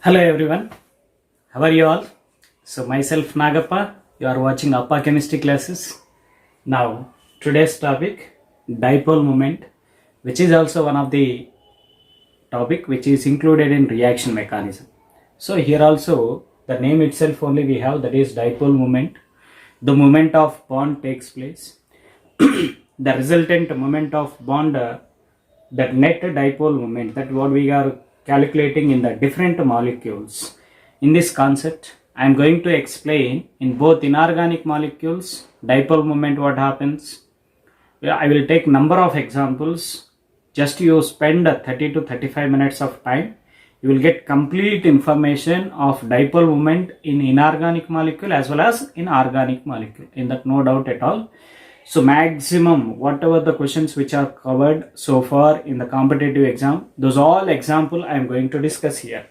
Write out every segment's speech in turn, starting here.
Hello everyone, how are you all? So myself Nagappa, you are watching Appa Chemistry classes. Now today's topic dipole moment, which is also one of the topic which is included in reaction mechanism. So here also the name itself only we have, that is dipole moment. The moment of bond takes place. The resultant moment of bond, that net dipole moment, that what we are calculating in the different molecules. In this concept I am going to explain in both inorganic molecules dipole moment what happens. I will take number of examples. Just you spend 30 to 35 minutes of time, you will get complete information of dipole moment in inorganic molecule as well as in organic molecule, in that no doubt at all. So maximum whatever the questions which are covered so far in the competitive exam, those all example I am going to discuss here.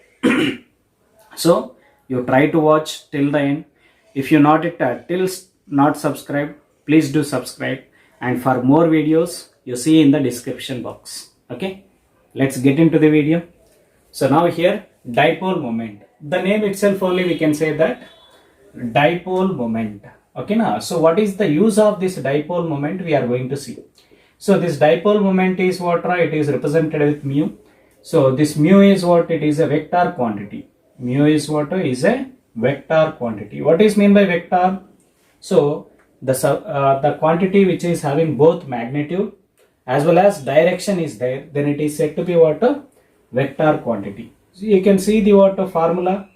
So you try to watch till the end. If you not subscribed, please do subscribe, and for more videos you see in the description box. Okay, let's get into the video. So now here dipole moment, the name itself only we can say that dipole moment. Okay, now so what is the use of this dipole moment we are going to see. So this dipole moment is what, right? It is represented with mu. So this mu is what? It is a vector quantity. Mu is what? Is a vector quantity. What is mean by vector? So the quantity which is having both magnitude as well as direction is there, then it is said to be what? Vector quantity. So you can see the what formula,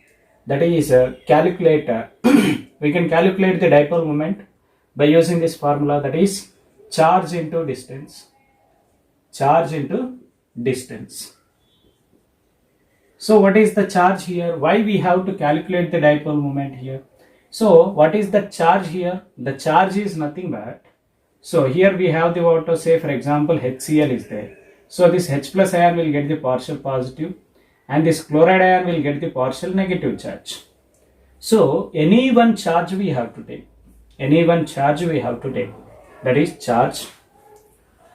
that is calculator. We can calculate the dipole moment by using this formula, that is charge into distance. Charge into distance. So what is the charge here? Why we have to calculate the dipole moment here? So what is the charge here? The charge is nothing but, so here we have the water, say for example HCl is there. So this H plus ion will get the partial positive and this chloride ion will get the partial negative charge. So any one charge we have to take, that is charge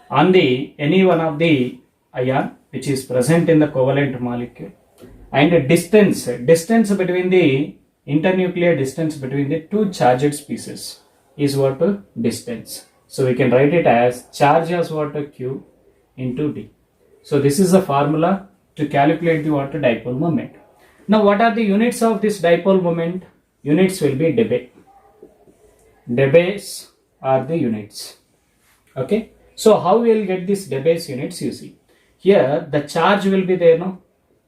on the any one of the ion which is present in the covalent molecule, and distance between the internuclear distance between the two charged species is what? Distance. So we can write it as charge as what? Q into D. So this is the formula to calculate the water dipole moment. Now what are the units of this dipole moment? Units will be debye. Debays are the units. Okay. So how we will get this debays units? You see here the charge will be there, no?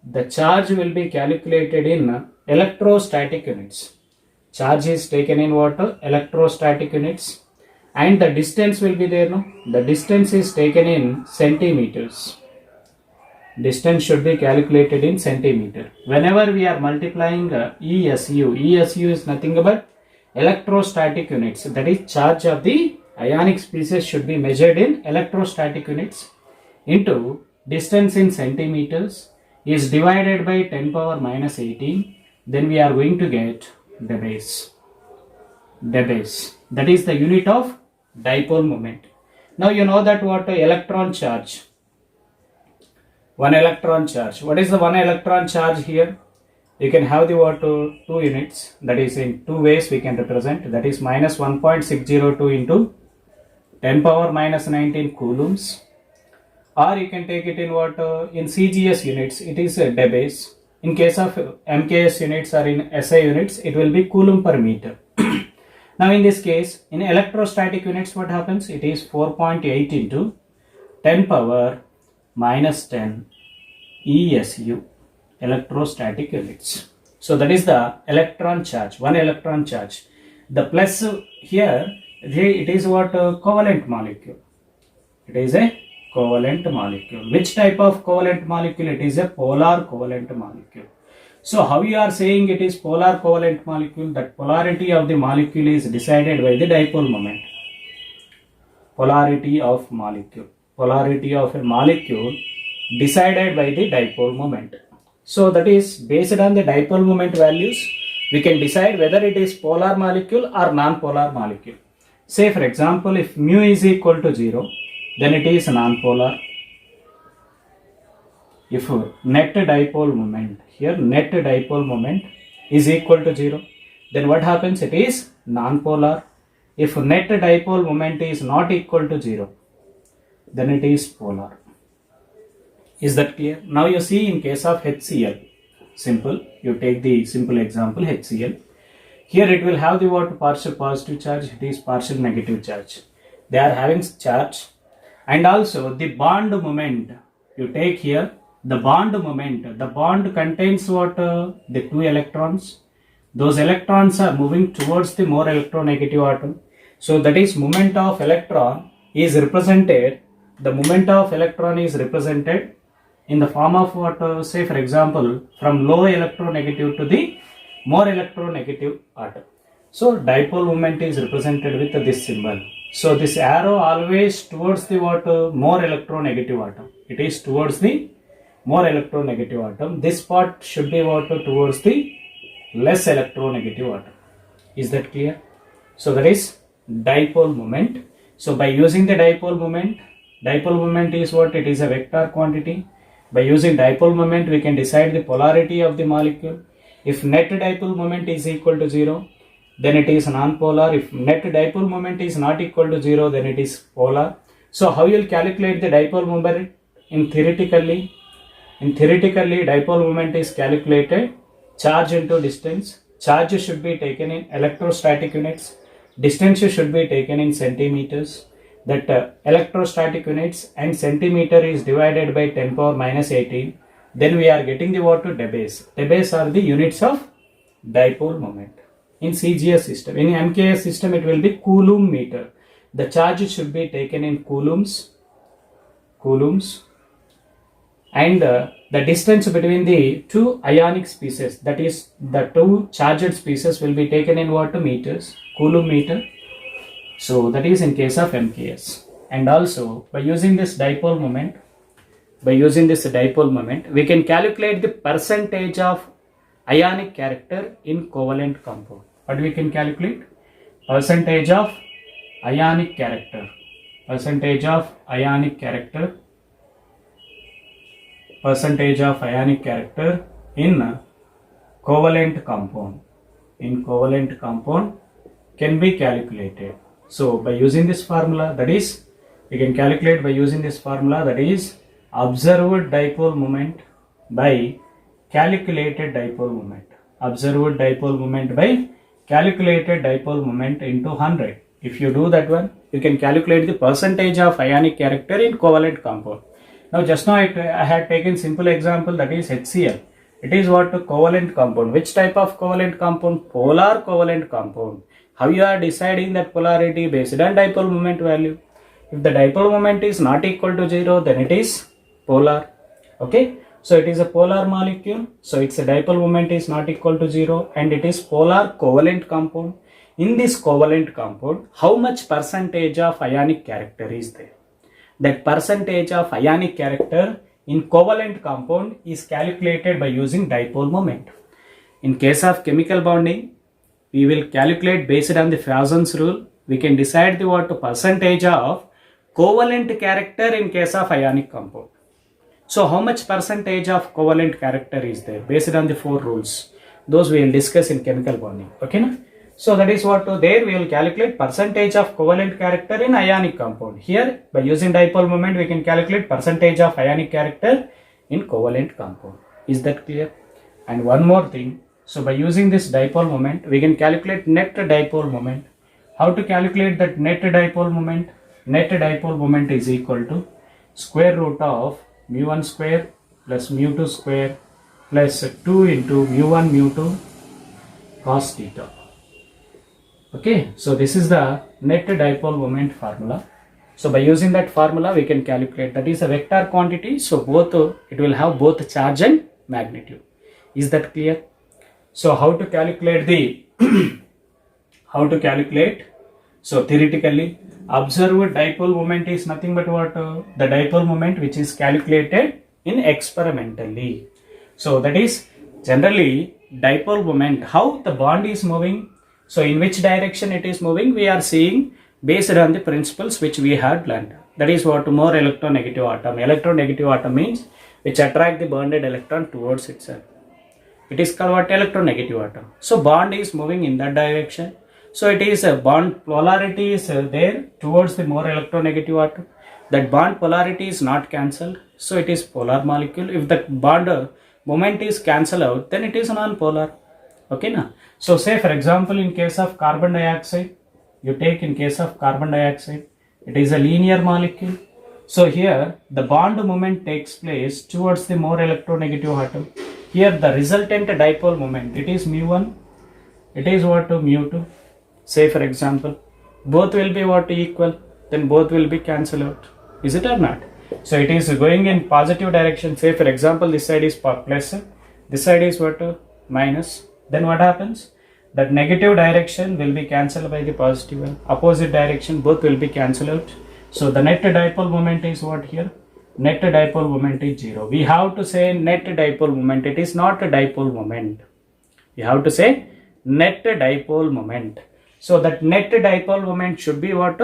The charge will be calculated in electrostatic units. Charge is taken in what? Electrostatic units. And the distance will be there, no? The distance is taken in centimeters. Distance should be calculated in centimeter. Whenever we are multiplying ESU is nothing but electrostatic units. That is charge of the ionic species should be measured in electrostatic units into distance in centimeters is divided by 10 power minus 18. Then we are going to get debays. That is the unit of dipole moment. Now you know that what? Electron charge. One electron charge. What is the one electron charge here? You can have the what? 2 units. That is in two ways we can represent. That is minus 1.602 into 10 power minus 19 coulombs. Or you can take it in what? In CGS units, it is debays. In case of MKS units or in SI units, it will be coulomb per meter. Now in this case, in electrostatic units, what happens? It is 4.8 into 10 power minus 10 ESU, electrostatic units. So that is the electron charge, one electron charge. The plus here, it is what? Covalent molecule. It is a covalent molecule. Which type of covalent molecule? It is a polar covalent molecule. So how you are saying it is polar covalent molecule? That polarity of the molecule is decided by the dipole moment. Polarity of a molecule decided by the dipole moment. So that is based on the dipole moment values, we can decide whether it is polar molecule or non-polar molecule. Say for example, if mu is equal to 0, then it is non-polar. if net dipole moment, here net dipole moment is equal to 0, then what happens? It is non-polar. If net dipole moment is not equal to 0, then it is polar. Is that clear? Now you see in case of HCl, simple, you take the simple example HCl. Here it will have the what? Partial positive charge, it is partial negative charge. They are having charge, and also the bond moment, you take here the bond moment, the bond contains what? The 2 electrons. Those electrons are moving towards the more electronegative atom. So that is moment of electron is represented, the moment of electron is represented in the form of what? Say for example, from low electronegative to the more electronegative atom. So dipole moment is represented with this symbol. So this arrow always towards the what? More electronegative atom. It is towards the more electronegative atom. This part should be what? Towards the less electronegative atom. Is that clear? So that is dipole moment. So by using the dipole moment is what? It is a vector quantity. By using dipole moment, we can decide the polarity of the molecule. If net dipole moment is equal to 0, then it is non-polar. If net dipole moment is not equal to 0, then it is polar. So how you will calculate the dipole moment? Theoretically, dipole moment is calculated charge into distance. Charge should be taken in electrostatic units. Distance should be taken in centimeters. That electrostatic units and centimeter is divided by 10 power minus 18. Then we are getting the what? Debase. Debase are the units of dipole moment. In CGS system, in MKS system, it will be coulomb meter. The charge should be taken in coulombs, and the distance between the two ionic species, that is the two charged species, will be taken in what? Meters, coulomb meter. So that is in case of MKS. And also by using this dipole moment, we can calculate the percentage of ionic character in covalent compound. What we can calculate? Percentage of ionic character in covalent compound can be calculated. So by using this formula, that is, we can calculate by using this formula, that is observed dipole moment by calculated dipole moment. Observed dipole moment by calculated dipole moment into 100. If you do that one, you can calculate the percentage of ionic character in covalent compound. Now just now I had taken simple example, that is HCl. It is what? Covalent compound. Which type of covalent compound? Polar covalent compound. How you are deciding that polarity? Based on dipole moment value. If the dipole moment is not equal to 0, then it is polar. Okay, so it is a polar molecule, so its dipole moment is not equal to 0, and it is polar covalent compound. In this covalent compound, how much percentage of ionic character is there? That percentage of ionic character in covalent compound is calculated by using dipole moment. In case of chemical bonding, we will calculate based on the Poisson's rule. We can decide the what percentage of covalent character in case of ionic compound. So how much percentage of covalent character is there based on the 4 rules? Those we will discuss in chemical bonding. Okay, na? So that is what there we will calculate percentage of covalent character in ionic compound. Here by using dipole moment, we can calculate percentage of ionic character in covalent compound. Is that clear? And one more thing. So by using this dipole moment, we can calculate net dipole moment. How to calculate that net dipole moment? Net dipole moment is equal to square root of mu1 square plus mu2 square plus 2 into mu1 mu2 cos theta. Okay, so this is the net dipole moment formula. So by using that formula, we can calculate, that is a vector quantity. So both it will have both charge and magnitude. Is that clear? So how to calculate the So theoretically, observed dipole moment is nothing but what? The dipole moment which is calculated in experimentally. So that is generally dipole moment, how the bond is moving. So in which direction it is moving, we are seeing based on the principles which we had learned. That is what? More electronegative atom. Electronegative atom means which attract the bonded electron towards itself. It is called what? Electronegative atom. So bond is moving in that direction. So it is a bond polarity is there towards the more electronegative atom. That bond polarity is not cancelled. So it is polar molecule. If the bond moment is cancelled out, then it is non-polar. Okay na? So say for example in case of carbon dioxide, you take in case of carbon dioxide, it is a linear molecule. So here the bond moment takes place towards the more electronegative atom. Here the resultant dipole moment, it is mu1, it is what to mu2. Say for example, both will be what equal, then both will be cancelled out. Is it or not? So it is going in positive direction. Say for example, this side is plus, this side is what minus. Then what happens? That negative direction will be cancelled by the positive one. Opposite direction, both will be cancelled out. So the net dipole moment is what here? Net dipole moment is 0. We have to say net dipole moment. It is not a dipole moment. We have to say net dipole moment. So that net dipole moment should be what?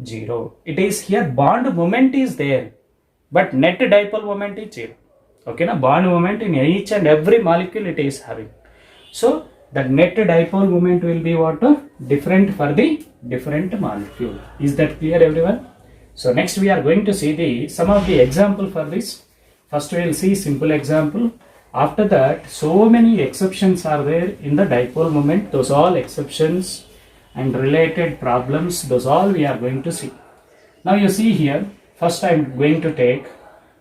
0. It is here bond moment is there, but net dipole moment is 0. Okay, na bond moment in each and every molecule it is having. So that net dipole moment will be what? Different for the different molecule. Is that clear, everyone? So next we are going to see some of the example for this. First we will see simple example. After that, so many exceptions are there in the dipole moment. Those all exceptions and related problems, those all we are going to see. Now you see here, first I am going to take,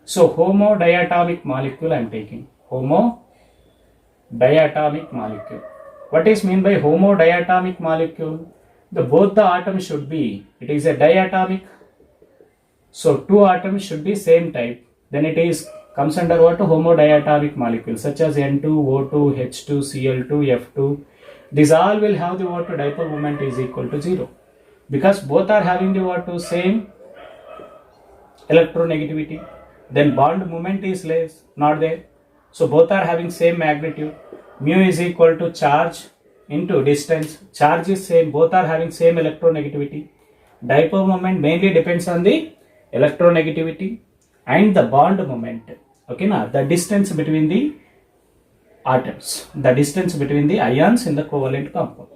so homodiatomic molecule I am taking. Homodiatomic molecule. What is mean by homodiatomic molecule? Both the atoms should be, it is a diatomic. So two atoms should be same type. Then it is comes under what? Homodiatomic molecule, such as N2, O2, H2, Cl2, F2. These all will have the what? Dipole moment is equal to 0. Because both are having the what? Same electronegativity. Then bond moment is less, not there. So both are having same magnitude. Mu is equal to charge into distance. Charge is same, both are having same electronegativity. Dipole moment mainly depends on the electronegativity and the bond moment. Okay, now the distance between the atoms, the distance between the ions in the covalent compound.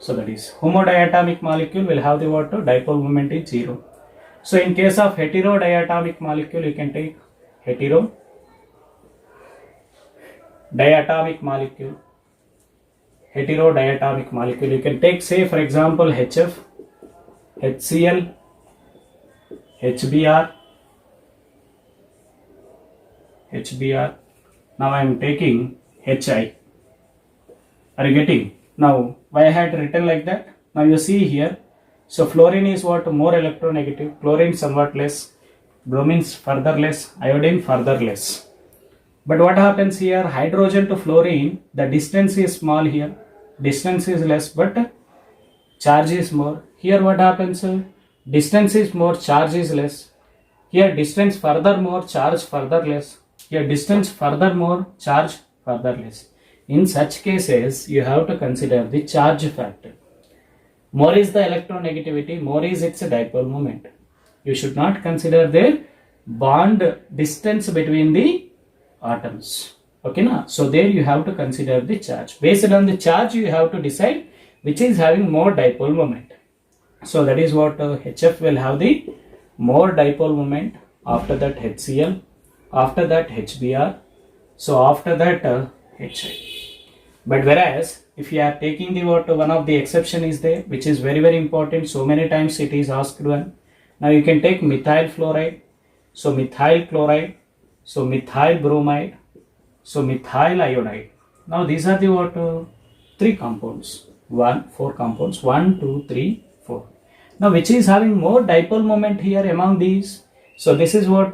So that is homodiatomic molecule will have the what? Dipole moment is 0. So in case of heterodiatomic molecule, you can take heterodiatomic molecule. Heterodiatomic molecule, you can take, say for example, HF, HCl, HBr. Now I am taking HI. Are you getting? Now why I had written like that? Now you see here. So fluorine is what? More electronegative. Chlorine somewhat less. Bromine further less. Iodine further less. But what happens here? Hydrogen to fluorine, the distance is small here. Distance is less, but charge is more. Here what happens? Distance is more, charge is less. Here distance further more, charge further less. Here distance further more, charge further less. In such cases, you have to consider the charge factor. More is the electronegativity, more is its dipole moment. You should not consider the bond distance between the atoms. Okay, na? So there you have to consider the charge. Based on the charge, you have to decide which is having more dipole moment. So that is what HF will have the more dipole moment. After that HCl, after that HBr, so after that HI. But whereas if you are taking the what, one of the exception is there, which is very very important. So many times it is asked one. Now you can take methyl fluoride, so methyl chloride, so methyl bromide, so methyl iodide. Now these are the what? Three compounds. Four compounds. 1, 2, 3, 4. Now which is having more dipole moment here among these? So this is what?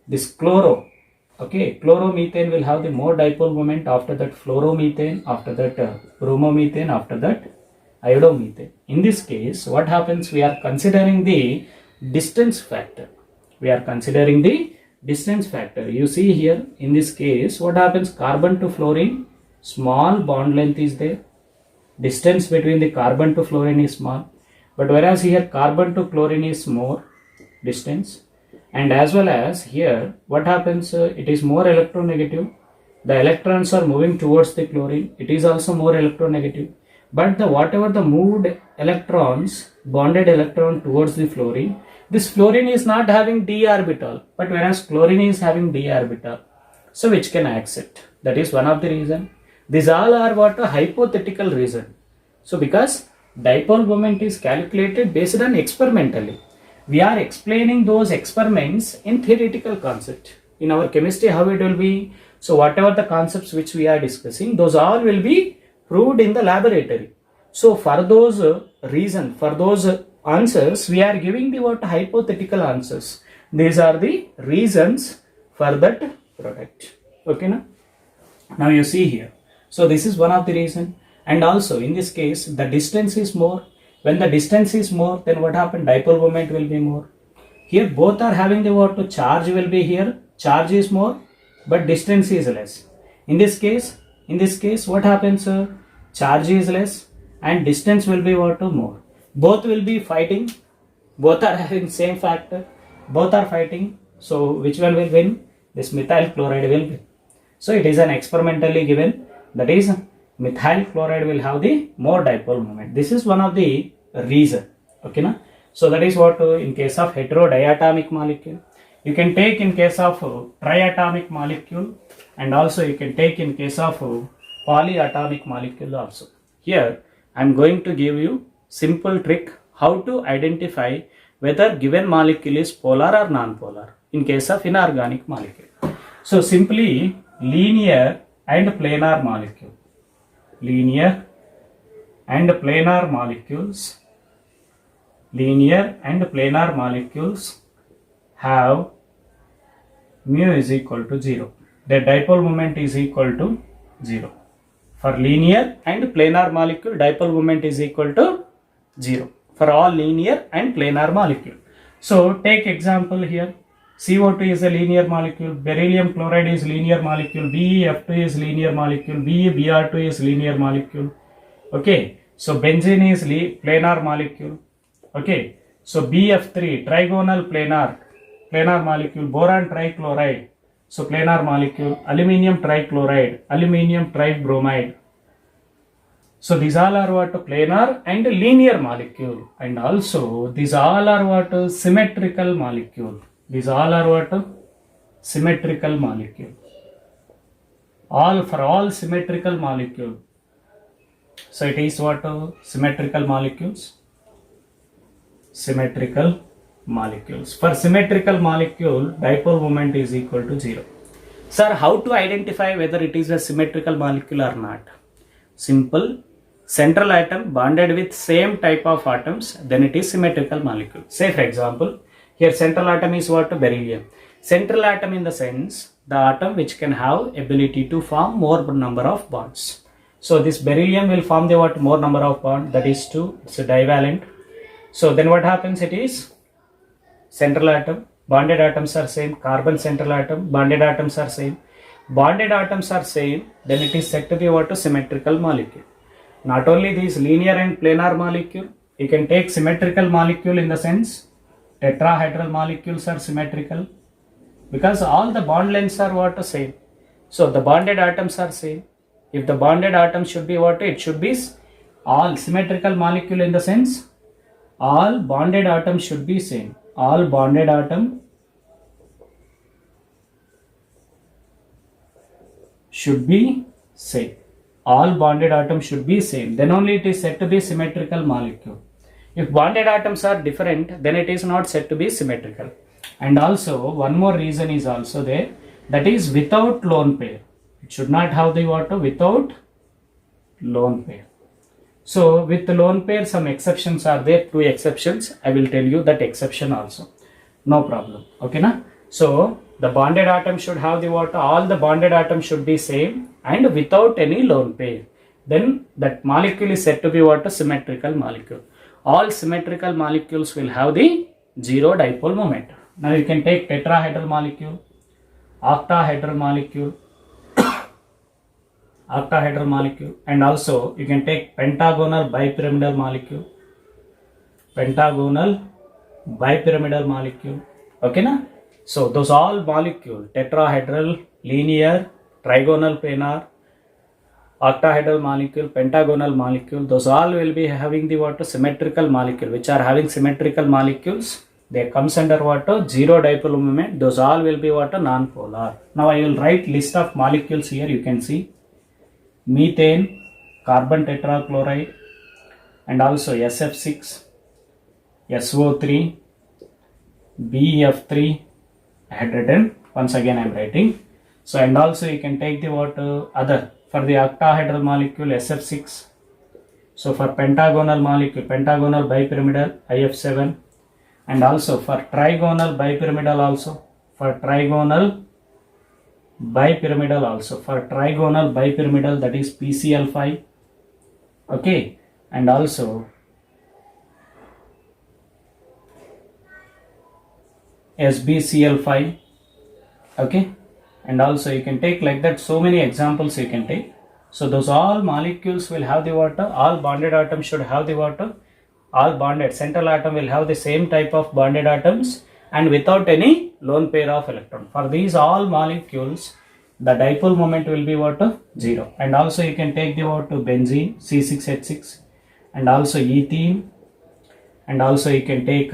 This chloro. Okay, chloromethane will have the more dipole moment. After that fluoromethane, after that bromomethane, after that iodomethane. In this case, what happens? We are considering the distance factor. You see here, in this case, what happens? Carbon to fluorine, small bond length is there. Distance between the carbon to fluorine is small. But whereas here carbon to chlorine is more distance. And as well as here, what happens, it is more electronegative. The electrons are moving towards the chlorine. It is also more electronegative. But the whatever the moved electrons, bonded electron towards the fluorine, this fluorine is not having d orbital, but whereas chlorine is having d orbital. So which can accept. That is one of the reason. These all are what a hypothetical reason. So because dipole moment is calculated based on experimentally. We are explaining those experiments in theoretical concept. In our chemistry, how it will be? So whatever the concepts which we are discussing, those all will be proved in the laboratory. So for those reason, for those answers, we are giving the what hypothetical answers. These are the reasons for that product. Okay, now you see here. So this is one of the reason. And also in this case, the distance is more. When the distance is more, then what happened? Dipole moment will be more. Here both are having the what? Charge will be here. Charge is more, but distance is less. In this case, what happens? Charge is less and distance will be what? More. Both will be fighting. Both are having same factor. Both are fighting. So which one will win? This methyl chloride will win. So it is an experimentally given. That is, methyl chloride will have the more dipole moment. This is one of the reason. Okay, na? So that is what in case of heterodiatomic molecule. You can take in case of triatomic molecule, and also you can take in case of polyatomic molecule also. Here I am going to give you simple trick how to identify whether given molecule is polar or non-polar in case of inorganic molecule. So simply linear and planar molecule. Linear and planar molecules. Linear and planar molecules have mu is equal to 0. The dipole moment is equal to 0. For linear and planar molecule, dipole moment is equal to 0. For all linear and planar molecule. So take example here. CO2 is a linear molecule, beryllium chloride is linear molecule, BeF2 is linear molecule, BeBr2 is linear molecule. Okay, so benzene is planar molecule. Okay, so BF3 trigonal planar molecule, boron trichloride, so planar molecule, aluminium trichloride, aluminium tribromide. So these all are what? Planar and linear molecule, and also these all are what? Symmetrical molecule. These all are what? Symmetrical molecule. For all symmetrical molecule. So it is what? Symmetrical molecules. Symmetrical molecules. For symmetrical molecule, dipole moment is equal to 0. Sir, how to identify whether it is a symmetrical molecule or not? Simple. Central atom bonded with same type of atoms, then it is symmetrical molecule. Say for example, here central atom is what? Beryllium. Central atom in the sense, the atom which can have ability to form more number of bonds. So this beryllium will form the what? More number of bonds, that is 2. It's a divalent. So then what happens? It is central atom, bonded atoms are same, carbon central atom, bonded atoms are same. Bonded atoms are same, then it is said to be what? Symmetrical molecule. Not only these linear and planar molecule, you can take symmetrical molecule in the sense, tetrahedral molecules are symmetrical because all the bond lengths are what? Same. So the bonded atoms are same. If the bonded atoms should be what? It should be all symmetrical molecule in the sense, all bonded atoms should be same. All bonded atom should be same. All bonded atoms should be same. Then only it is said to be symmetrical molecule. If bonded atoms are different, then it is not said to be symmetrical. And also one more reason is also there, that is without lone pair. It should not have the what? Without lone pair. So with the lone pair, some exceptions are there, 2 exceptions. I will tell you that exception also. No problem. Okay, na? So the bonded atom should have the what? All the bonded atoms should be same and without any lone pair. Then that molecule is said to be what? Symmetrical molecule. All symmetrical molecules will have the 0 dipole moment. Now you can take tetrahedral molecule, octahedral molecule, octahedral molecule, and also you can take pentagonal bipyramidal molecule, pentagonal bipyramidal molecule. Okay, na? So those all molecule, tetrahedral, linear, trigonal planar, octahedral molecule, pentagonal molecule, those all will be having the what? Symmetrical molecule, which are having symmetrical molecules. They comes under what? Zero dipole moment. Those all will be what? Non-polar. Now I will write list of molecules here. You can see methane, carbon tetrachloride, and also SF6, SO3, BF3, hydrogen. Once again I am writing. So and also you can take the what other for the octahedral molecule SF6. So for pentagonal molecule, pentagonal bipyramidal IF7, and also for trigonal bipyramidal also, for trigonal bipyramidal that is PCl5, okay, and also SbCl5, okay, and also you can take like that, so many examples you can take. So those all molecules will have the water, all bonded atoms should have the water, all bonded, central atom will have the same type of bonded atoms and without any lone pair of electron. For these all molecules, the dipole moment will be what? 0. And also you can take the what? Benzene, C6H6, and also ethene, and also you can take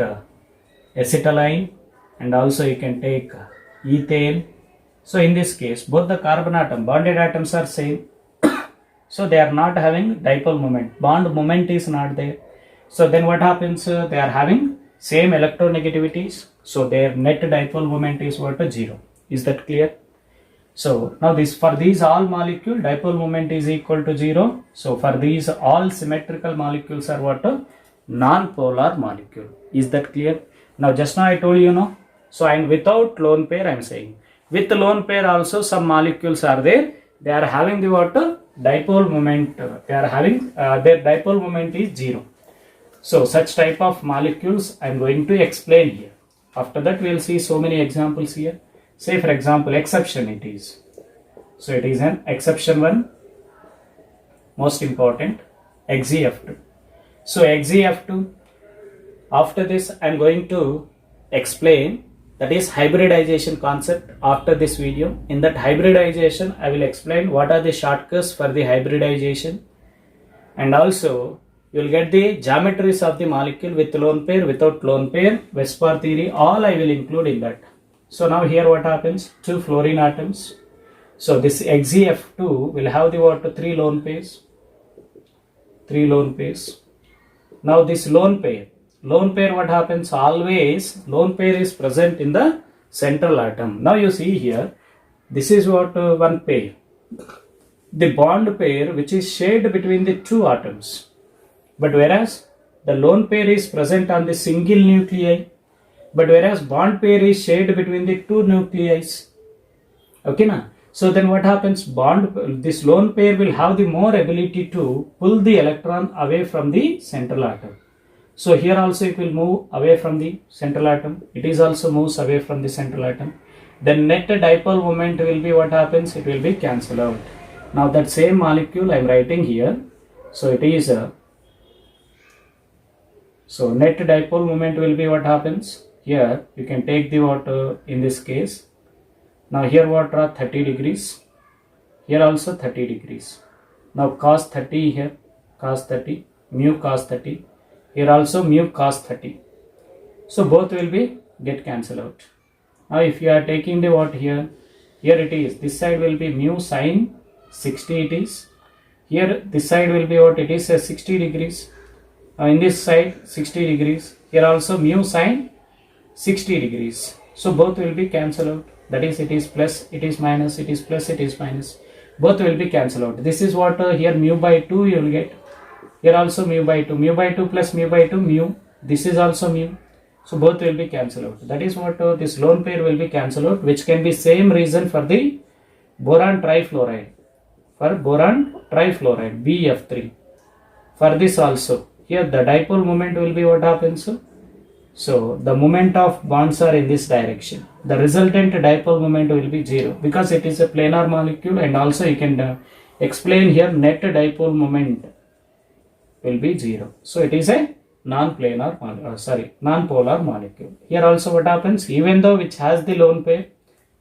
acetylene, and also you can take ethane. So in this case, both the carbon atom, bonded atoms are same. So they are not having dipole moment. Bond moment is not there. So then what happens? They are having same electronegativities. So their net dipole moment is what? 0. Is that clear? So now this, for these all molecule, dipole moment is equal to 0. So for these all symmetrical molecules are what? Non-polar molecule. Is that clear? Now just now I told you, no. So and without lone pair I am saying. With the lone pair also some molecules are there. They are having the what? Dipole moment. They are having their dipole moment is 0. So such type of molecules I am going to explain here. After that we will see so many examples here. Say for example exception it is. So it is an exception one. Most important, XeF2. So XeF2. After this I am going to explain, that is hybridization concept after this video. In that hybridization I will explain what are the shortcuts for the hybridization, and also you will get the geometries of the molecule with lone pair, without lone pair, Westphal theory, all I will include in that. So now here what happens? 2 fluorine atoms. So this XeF2 will have the what? 3 lone pairs. 3 lone pairs. Now this lone pair what happens? Always lone pair is present in the central atom. Now you see here, this is what? One pair. The bond pair which is shared between the 2 atoms. But whereas the lone pair is present on the single nuclei, but whereas bond pair is shared between the 2 nuclei. Okay, na? So then what happens? This lone pair will have the more ability to pull the electron away from the central atom. So here also it will move away from the central atom. It is also moves away from the central atom. Then net dipole moment will be what happens? It will be cancelled out. Now that same molecule I am writing here. So it is so net dipole moment will be what happens? Here you can take the what in this case. Now here what are 30 degrees. Here also 30 degrees. Now cos 30 here, cos 30, mu cos 30. Here also mu cos 30. So both will be get cancelled out. Now if you are taking the what here it is, this side will be mu sin 60 it is. Here this side will be what? It is 60 degrees. Now in this side 60 degrees. Here also mu sin 60 degrees. So both will be cancelled out. That is, it is plus, it is minus, it is plus, it is minus. Both will be cancelled out. This is what here mu by 2 you will get. Here also mu by 2. Mu by 2 plus mu by 2 mu. This is also mu. So both will be cancelled out. That is what this lone pair will be cancelled out, which can be same reason for the boron trifluoride. For boron trifluoride BF3. For this also. Here the dipole moment will be what happens? So the moment of bonds are in this direction. The resultant dipole moment will be 0 because it is a planar molecule, and also you can explain here net dipole moment will be 0. So it is a non-polar molecule. Here also what happens, even though which has the lone pair,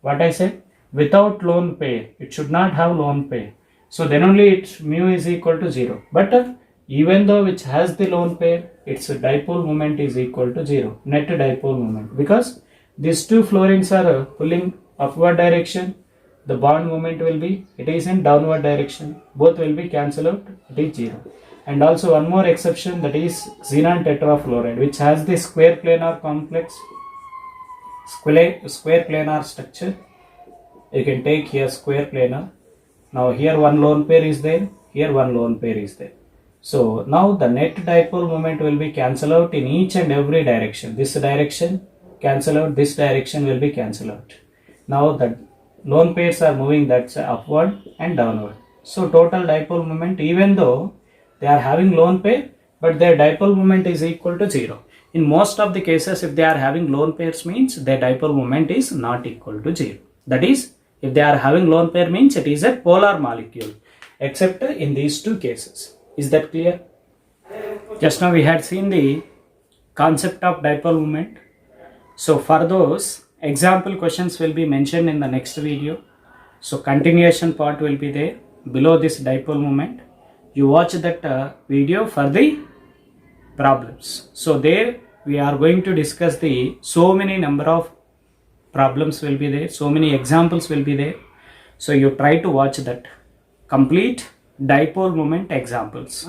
what I said, without lone pair, it should not have lone pair. So then only its mu is equal to 0. But even though which has the lone pair, its dipole moment is equal to 0, net dipole moment, because these two fluorines are pulling upward direction, the bond moment will be, it is in downward direction, both will be cancelled out, it is 0. And also one more exception, that is xenon tetrafluoride, which has the square planar complex, square planar structure. You can take here square planar. Now here one lone pair is there, here one lone pair is there. So now the net dipole moment will be cancelled out in each and every direction. This direction cancel out, this direction will be cancelled out. Now the lone pairs are moving that's upward and downward. So total dipole moment, even though they are having lone pair, but their dipole moment is equal to 0. In most of the cases, if they are having lone pairs, means their dipole moment is not equal to 0. That is, if they are having lone pair, means it is a polar molecule, except in these two cases. Is that clear? Just now we had seen the concept of dipole moment. So for those, example questions will be mentioned in the next video. So continuation part will be there below this dipole moment. You watch that video for the problems. So there we are going to discuss the so many number of problems will be there, so many examples will be there. So you try to watch that complete dipole moment examples.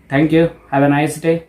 Thank you. Have a nice day.